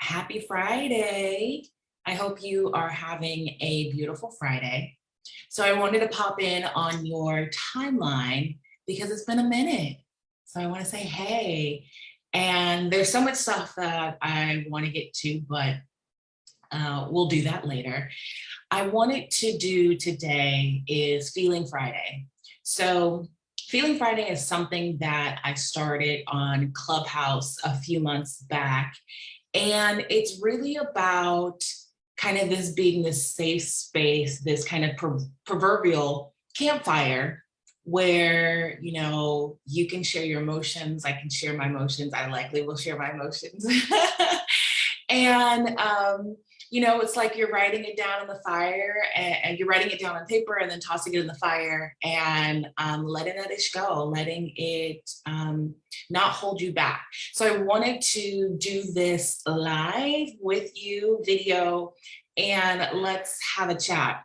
Happy Friday. I hope you are having a beautiful Friday. So I wanted to pop in on your timeline because it's been a minute. So I want to say, hey, and there's so much stuff that I want to get to, but we'll do that later. I wanted to do today is Feeling Friday. So Feeling Friday is something that I started on Clubhouse a few months back. And it's really about kind of this being this safe space, this kind of proverbial campfire where, you can share your emotions. I can share my emotions. I likely will share my emotions. And it's like you're writing it down in the fire, and you're writing it down on paper and then tossing it in the fire and letting it go, letting it not hold you back. So I wanted to do this live with you, video, and let's have a chat.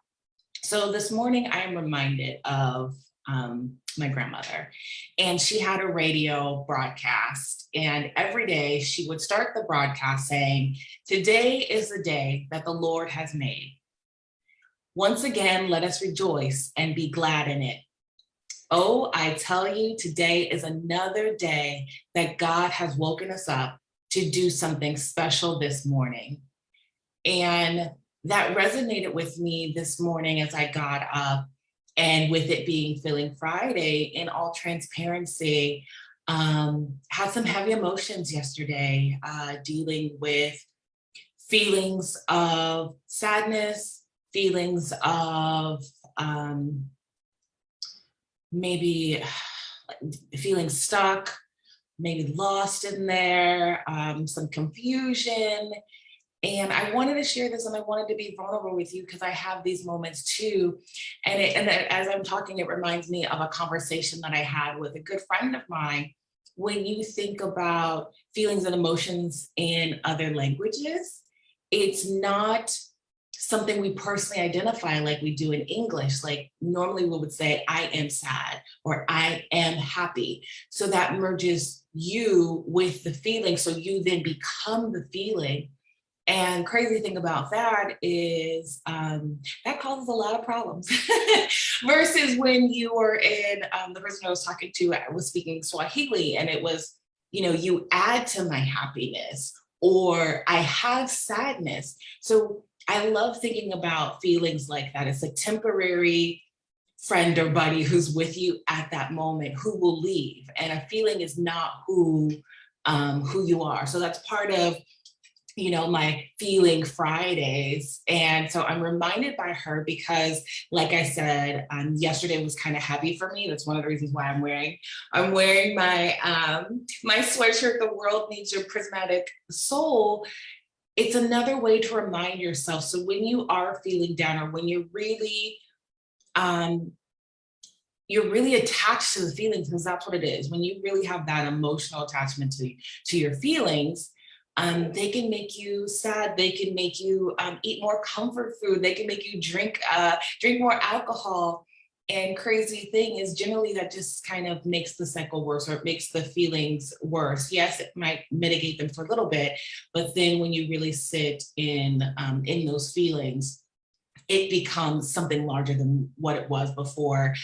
So this morning I am reminded of my grandmother, and she had a radio broadcast, and every day she would start the broadcast saying, "Today is the day that the Lord has made. Once again, let us rejoice and be glad in it. Oh, I tell you, today is another day that God has woken us up to do something special this morning." And that resonated with me this morning as I got up, and with it being Feeling Friday, in all transparency, had some heavy emotions yesterday, dealing with feelings of sadness, feelings of maybe feeling stuck, maybe lost in there, some confusion. And I wanted to share this, and I wanted to be vulnerable with you because I have these moments too. And as I'm talking, it reminds me of a conversation that I had with a good friend of mine. When you think about feelings and emotions in other languages, it's not something we personally identify like we do in English. Like normally we would say, "I am sad," or "I am happy." So that merges you with the feeling. So you then become the feeling. And crazy thing about that is that causes a lot of problems versus when you were in the person I was talking to, I was speaking Swahili, and it was, you add to my happiness, or I have sadness. So I love thinking about feelings like that. It's a temporary friend or buddy who's with you at that moment who will leave, and a feeling is not who you are. So that's part of my Feeling Fridays. And so I'm reminded by her because, like I said, yesterday was kind of heavy for me. That's one of the reasons why I'm wearing my sweatshirt, "The World Needs Your Prismatic Soul." It's another way to remind yourself. So when you are feeling down, or when um, you're really attached to the feelings, because that's what it is. When you really have that emotional attachment to your feelings, they can make you sad. They can make you eat more comfort food. They can make you drink more alcohol. And crazy thing is, generally that just kind of makes the cycle worse, or it makes the feelings worse. Yes, it might mitigate them for a little bit, but then when you really sit in those feelings, it becomes something larger than what it was before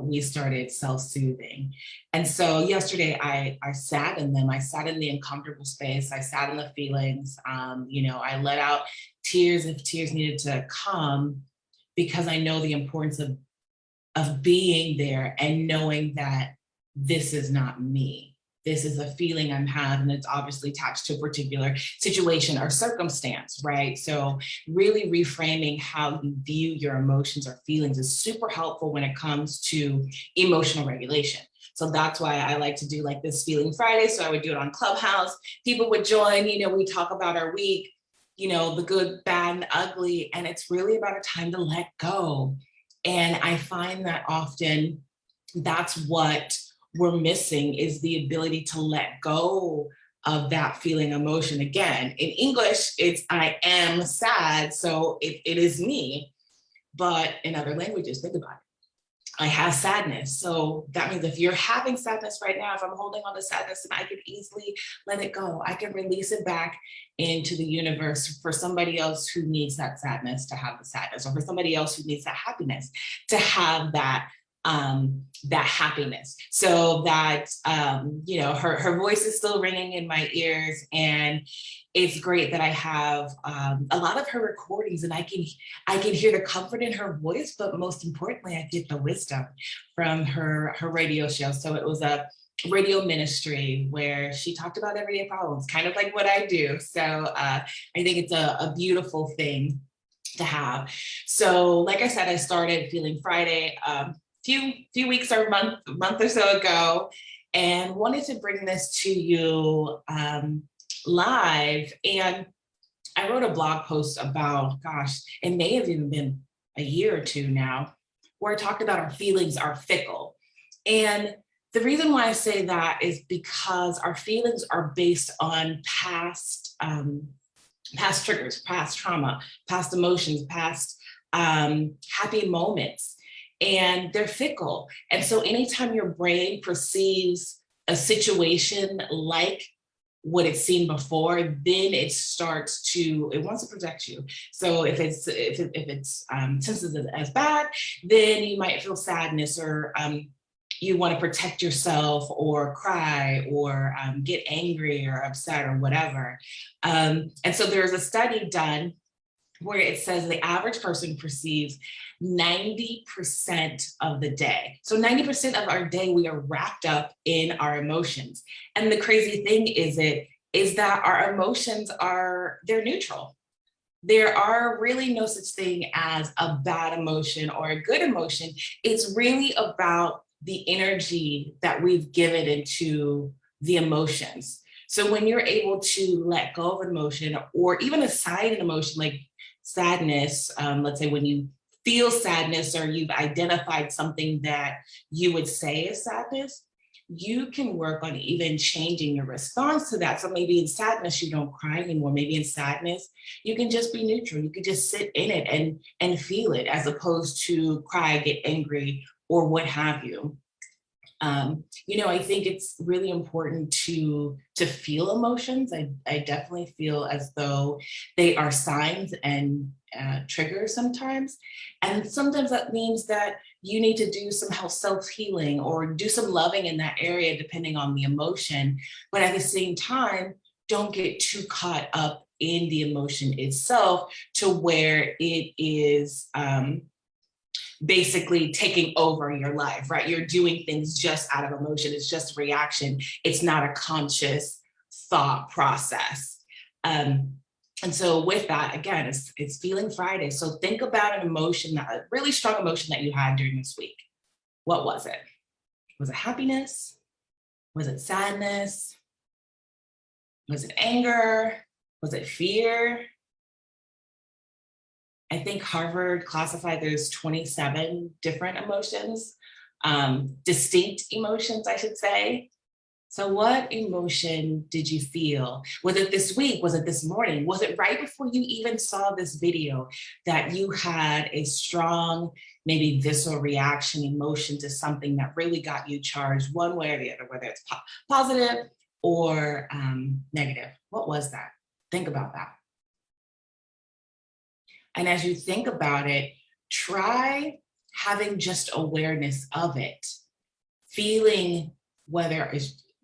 we started self-soothing. And so yesterday I sat in them. I sat in the uncomfortable space. I sat in the feelings. I let out tears if tears needed to come, because I know the importance of being there and knowing that this is not me. This is a feeling I'm having, and it's obviously attached to a particular situation or circumstance, right? So really reframing how you view your emotions or feelings is super helpful when it comes to emotional regulation. So that's why I like to do like this Feeling Friday. So I would do it on Clubhouse. People would join, we talk about our week, the good, bad, and ugly. And it's really about a time to let go. And I find that often that's what we're missing, is the ability to let go of that feeling emotion. Again, in English, it's "I am sad," so it is me. But in other languages, think about it. I have sadness. So that means if you're having sadness right now, if I'm holding on to sadness, and I can easily let it go, I can release it back into the universe for somebody else who needs that sadness to have the sadness, or for somebody else who needs that happiness to have that happiness. So that, her voice is still ringing in my ears, and it's great that I have a lot of her recordings, and I can hear the comfort in her voice, but most importantly, I get the wisdom from her radio show. So it was a radio ministry where she talked about everyday problems, kind of like what I do. So I think it's a beautiful thing to have. So like I said, I started Feeling Friday few weeks or month or so ago, and wanted to bring this to you live. And I wrote a blog post about, gosh, it may have even been a year or two now, where I talked about our feelings are fickle. And the reason why I say that is because our feelings are based on past triggers, past trauma, past emotions, past happy moments, and they're fickle. And so anytime your brain perceives a situation like what it's seen before, then it wants to protect you. So if it's senses it as bad, then you might feel sadness, or you want to protect yourself, or cry, or get angry or upset or whatever. And so there's a study done where it says the average person perceives 90% of the day. So 90% of our day, we are wrapped up in our emotions. And the crazy thing is that our emotions they're neutral. There are really no such thing as a bad emotion or a good emotion. It's really about the energy that we've given into the emotions. So when you're able to let go of an emotion, or even assign an emotion like sadness, let's say when you feel sadness, or you've identified something that you would say is sadness, you can work on even changing your response to that. So maybe in sadness, you don't cry anymore. Maybe in sadness, you can just be neutral. You can just sit in it and feel it, as opposed to cry, get angry, or what have you. I think it's really important to feel emotions. I definitely feel as though they are signs and triggers sometimes. And sometimes that means that you need to do some self-healing, or do some loving in that area, depending on the emotion. But at the same time, don't get too caught up in the emotion itself to where it is basically taking over your life, right? You're doing things just out of emotion. It's just reaction. It's not a conscious thought process. And so with that, again, it's Feeling Friday. So think about an emotion, a really strong emotion that you had during this week. What was it? Was it happiness? Was it sadness? Was it anger? Was it fear? I think Harvard classified there's 27 different emotions, distinct emotions, I should say. So what emotion did you feel? Was it this week? Was it this morning? Was it right before you even saw this video that you had a strong, maybe visceral reaction, emotion to something that really got you charged one way or the other, whether it's positive or negative? What was that? Think about that. And as you think about it, try having just awareness of it, feeling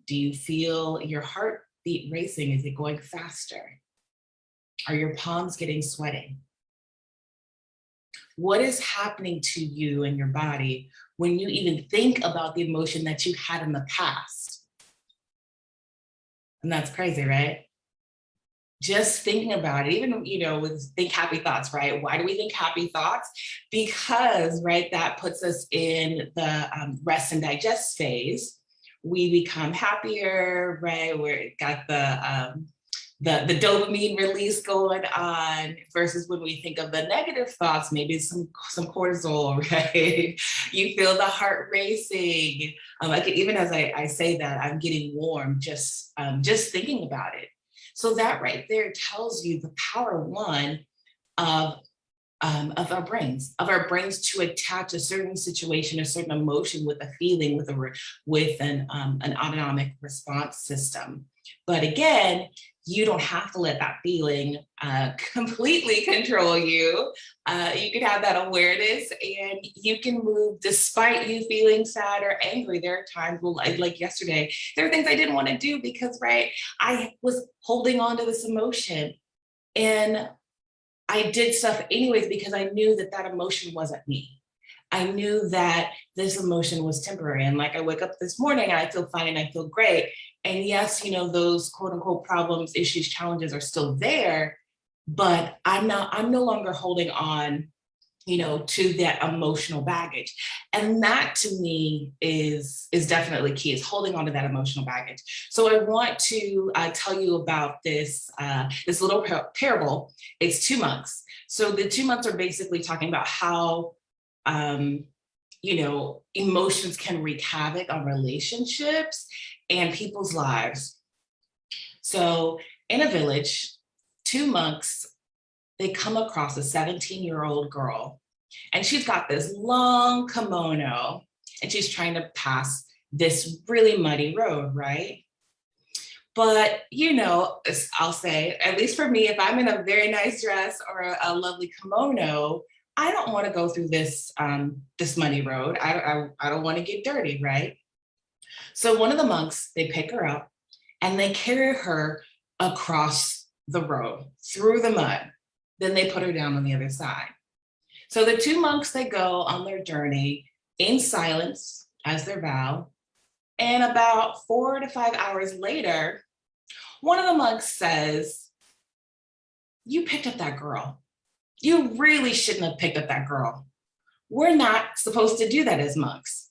do you feel your heartbeat racing? Is it going faster? Are your palms getting sweaty? What is happening to you and your body when you even think about the emotion that you had in the past? And that's crazy, right? Just thinking about it, even, with think happy thoughts, right? Why do we think happy thoughts? Because, right, that puts us in the rest and digest phase. We become happier, right? We got the dopamine release going on, versus when we think of the negative thoughts, maybe some cortisol, right? You feel the heart racing. Even as I say that, I'm getting warm just thinking about it. So that right there tells you the power, one, of of our brains to attach a certain situation, a certain emotion with a feeling, with an autonomic response system. But again, you don't have to let that feeling completely control you. You can have that awareness and you can move despite you feeling sad or angry. There are times, well, like yesterday, there are things I didn't want to do because, right, I was holding on to this emotion. And I did stuff anyways because I knew that that emotion wasn't me. I knew that this emotion was temporary. And like I wake up this morning and I feel fine and I feel great. And yes, you know, those quote unquote problems, issues, challenges are still there, but I'm no longer holding on, you know, to that emotional baggage. And that to me is definitely key, is holding on to that emotional baggage. So I want to tell you about this little parable. It's two monks. So the two monks are basically talking about how you know, emotions can wreak havoc on relationships and people's lives. So in a village, two monks, they come across a 17-year-old girl, and she's got this long kimono, and she's trying to pass this really muddy road, right? But, you know, I'll say, at least for me, if I'm in a very nice dress or a lovely kimono, I don't want to go through this muddy road. I don't want to get dirty, right? So one of the monks, they pick her up and they carry her across the road through the mud. Then they put her down on the other side. So the two monks, they go on their journey in silence as their vow. And about 4 to 5 hours later, one of the monks says, "You picked up that girl. You really shouldn't have picked up that girl. We're not supposed to do that as monks."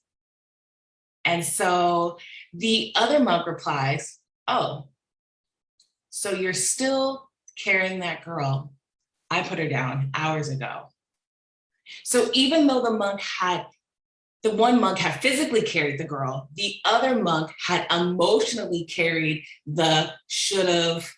And so the other monk replies, "Oh, so you're still carrying that girl? I put her down hours ago." So even though the one monk had physically carried the girl, the other monk had emotionally carried the should have,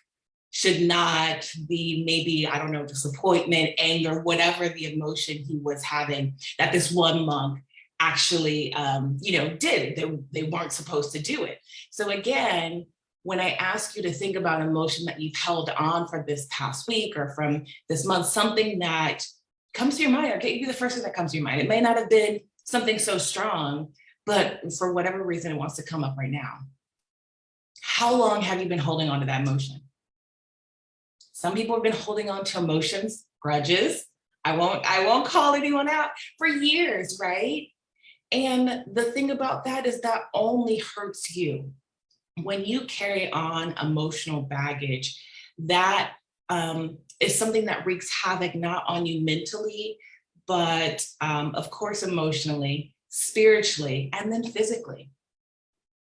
should not, be maybe, I don't know, disappointment, anger, whatever the emotion he was having, that this one monk actually, you know, did. They weren't supposed to do it. So again, when I ask you to think about emotion that you've held on for this past week or from this month, something that comes to your mind, or get you the first thing that comes to your mind. It may not have been something so strong, but for whatever reason, it wants to come up right now. How long have you been holding on to that emotion? Some people have been holding on to emotions, grudges. I won't call anyone out, for years, right? And the thing about that is that only hurts you. When you carry on emotional baggage, that is something that wreaks havoc not on you mentally, but of course emotionally, spiritually, and then physically.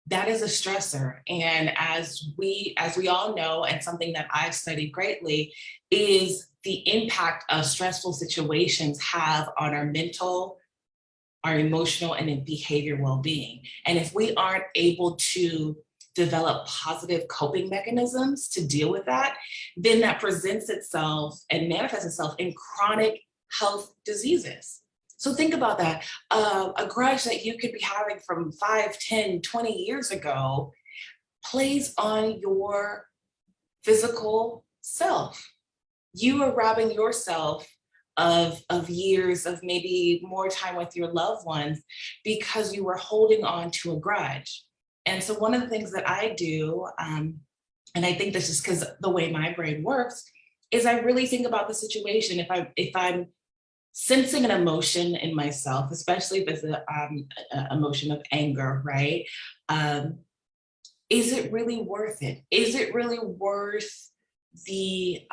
That is a stressor. And as we all know, and something that I've studied greatly, is the impact of stressful situations have on our mental, our emotional, and behavior well-being. And if we aren't able to develop positive coping mechanisms to deal with that, then that presents itself and manifests itself in chronic health diseases. So think about that. A grudge that you could be having from 5, 10, 20 years ago plays on your physical self. You are robbing yourself of years of maybe more time with your loved ones because you were holding on to a grudge. And so one of the things that I do, and I think this is because the way my brain works, is I really think about the situation. If I'm sensing an emotion in myself, especially if it's an emotion of anger, right? Is it really worth it? Is it really worth the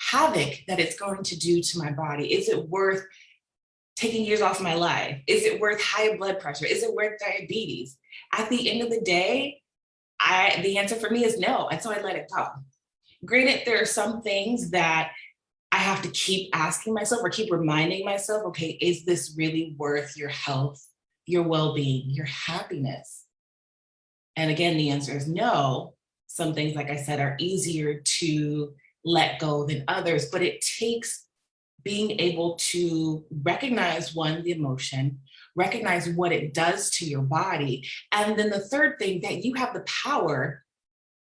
havoc that it's going to do to my body? Is it worth taking years off my life? Is it worth high blood pressure? Is it worth diabetes? At the end of the day, the answer for me is no. And so I let it go. Granted, there are some things that I have to keep asking myself or keep reminding myself, okay, is this really worth your health, your well-being, your happiness? And again, the answer is no. Some things, like I said, are easier to let go than others, but it takes being able to recognize one, the emotion, recognize what it does to your body. And then the third thing, that you have the power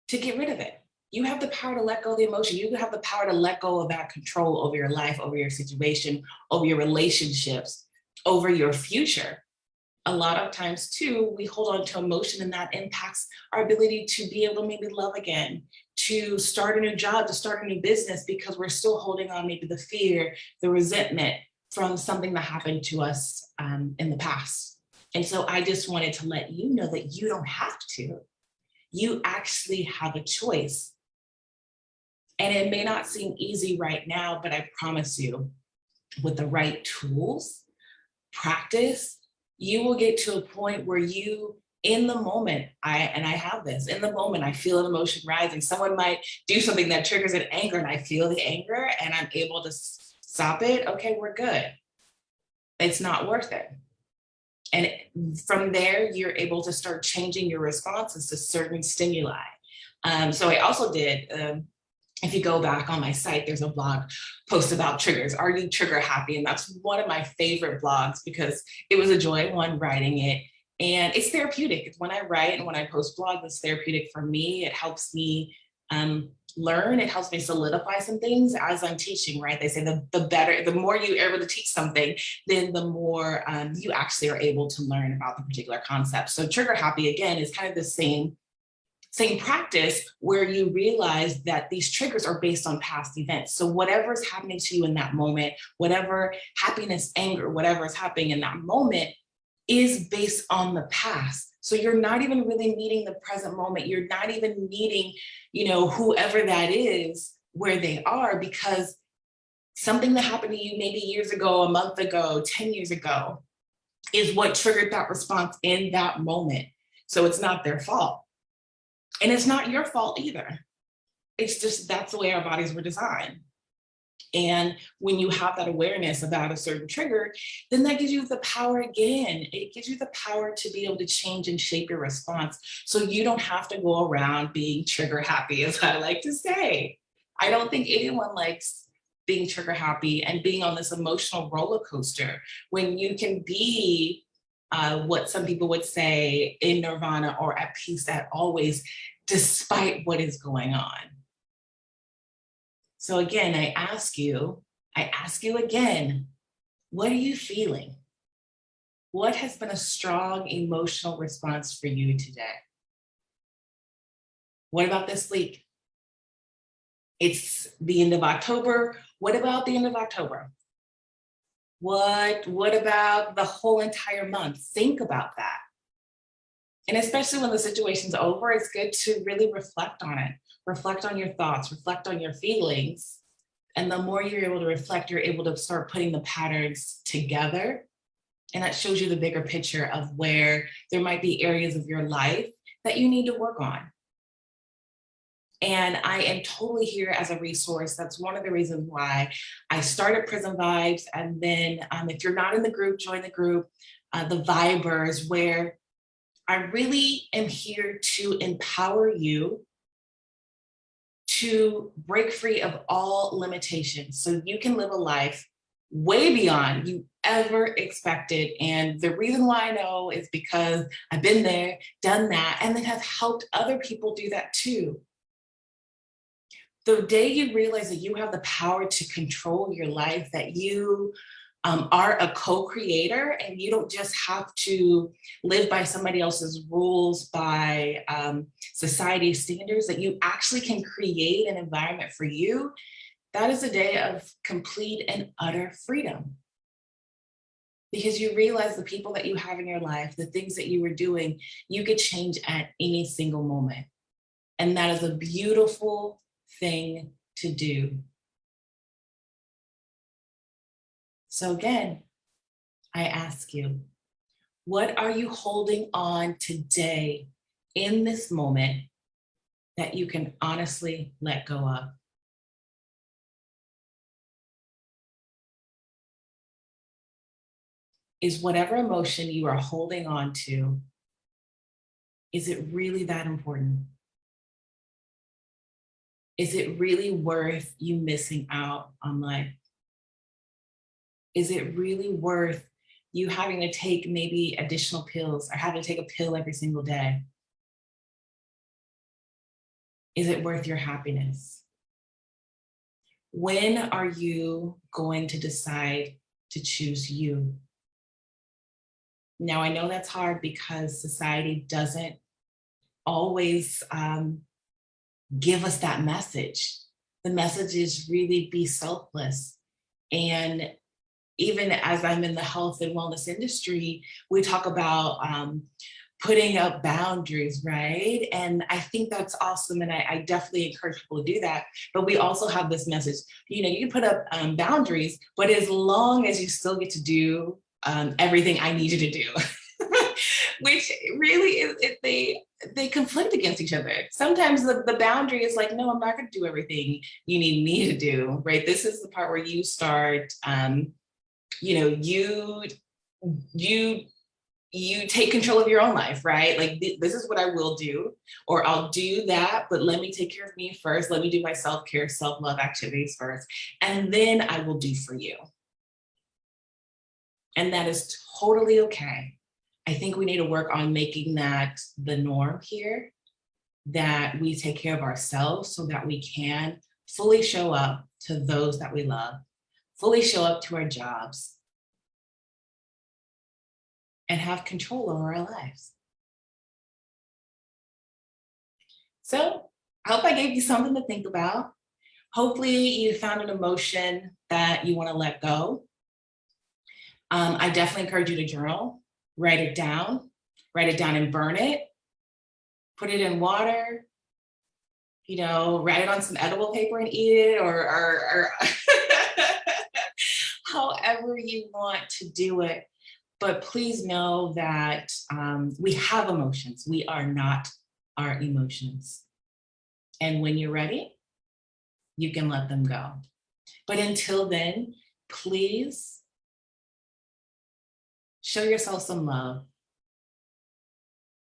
to get rid of it. You have the power to let go of the emotion. You have the power to let go of that control over your life, over your situation, over your relationships, over your future. A lot of times too, we hold on to emotion, and that impacts our ability to be able to maybe love again, to start a new job, to start a new business, because we're still holding on maybe the fear, the resentment from something that happened to us in the past. And so I just wanted to let you know that you don't have to. You actually have a choice. And it may not seem easy right now, but I promise you, with the right tools, practice, you will get to a point where you, in the moment, I have this, in the moment, I feel an emotion rising. Someone might do something that triggers an anger, and I feel the anger and I'm able to stop it. Okay, we're good. It's not worth it. And from there, you're able to start changing your responses to certain stimuli. So I also did, if you go back on my site, there's a blog post about triggers. Are you trigger happy? And that's one of my favorite blogs, because it was a joy, one, writing it. And it's therapeutic. When I write and when I post blogs, it's therapeutic for me. It helps me learn. It helps me solidify some things as I'm teaching, right? They say the more you're able to teach something, then the more you actually are able to learn about the particular concept. So trigger happy, again, is kind of the same practice, where you realize that these triggers are based on past events. So whatever's happening to you in that moment, whatever happiness, anger, whatever is happening in that moment is based on the past. So you're not even really meeting the present moment. You're not even meeting, whoever that is, where they are, because something that happened to you maybe years ago, a month ago, 10 years ago, is what triggered that response in that moment. So it's not their fault. And it's not your fault either. It's just, that's the way our bodies were designed. And when you have that awareness about a certain trigger, then that gives you the power again. It gives you the power to be able to change and shape your response. So you don't have to go around being trigger happy, as I like to say. I don't think anyone likes being trigger happy and being on this emotional roller coaster, when you can be what some people would say in nirvana, or at peace at always, despite what is going on. So again, I ask you again, what are you feeling? What has been a strong emotional response for you today? What about this week? It's the end of October. What about the end of October? What about the whole entire month? Think about that. And especially when the situation's over, it's good to really reflect on it. Reflect on your thoughts, reflect on your feelings. And the more you're able to reflect, you're able to start putting the patterns together. And that shows you the bigger picture of where there might be areas of your life that you need to work on. And I am totally here as a resource. That's one of the reasons why I started Prism Vibes. And then if you're not in the group, join the group, the Vibers, where I really am here to empower you to break free of all limitations, so you can live a life way beyond you ever expected. And the reason why I know is because I've been there, done that, and then have helped other people do that too. The day you realize that you have the power to control your life, that you are a co-creator, and you don't just have to live by somebody else's rules, by society's standards, that you actually can create an environment for you, that is a day of complete and utter freedom. Because you realize the people that you have in your life, the things that you were doing, you could change at any single moment. And that is a beautiful thing to do. So again, I ask you, what are you holding on today in this moment that you can honestly let go of? Is whatever emotion you are holding on to, is it really that important? Is it really worth you missing out on life? Is it really worth you having to take maybe additional pills or having to take a pill every single day? Is it worth your happiness? When are you going to decide to choose you? Now, I know that's hard because society doesn't always give us that message. The message is really be selfless. And even as I'm in the health and wellness industry, we talk about putting up boundaries, right? And I think that's awesome. And I definitely encourage people to do that. But we also have this message, you know, you can put up boundaries, but as long as you still get to do everything I need you to do, which really is, they conflict against each other. Sometimes the boundary is like, no, I'm not going to do everything you need me to do, right? This is the part where you start, you know, you take control of your own life, right? Like this is what I will do, or I'll do that, but let me take care of me first. Let me do my self-care, self-love activities first, and then I will do for you. And that is totally okay. I think we need to work on making that the norm here, that we take care of ourselves so that we can fully show up to those that we love, fully show up to our jobs, and have control over our lives. So I hope I gave you something to think about. Hopefully you found an emotion that you want to let go. I definitely encourage you to journal, write it down and burn it, put it in water, you know, write it on some edible paper and eat it, or however you want to do it. But please know that we have emotions. We are not our emotions. And when you're ready, you can let them go. But until then, please show yourself some love,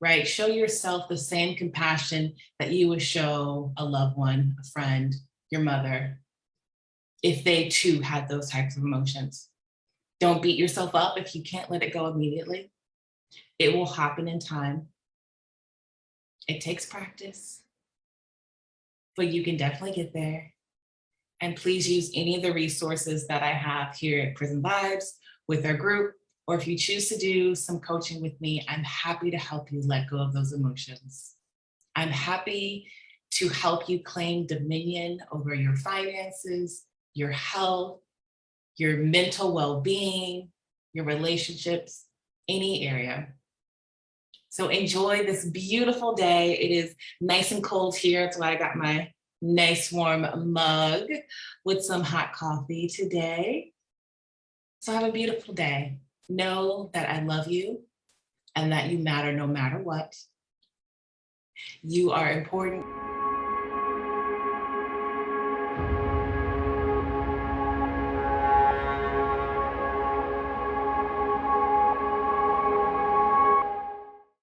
right? Show yourself the same compassion that you would show a loved one, a friend, your mother, if they too had those types of emotions. Don't beat yourself up if you can't let it go immediately. It will happen in time. It takes practice, but you can definitely get there. And please use any of the resources that I have here at Prison Vibes with our group, or if you choose to do some coaching with me, I'm happy to help you let go of those emotions. I'm happy to help you claim dominion over your finances, your health, your mental well-being, your relationships, any area. So enjoy this beautiful day. It is nice and cold here. That's why I got my nice warm mug with some hot coffee today. So have a beautiful day. Know that I love you and that you matter no matter what. You are important.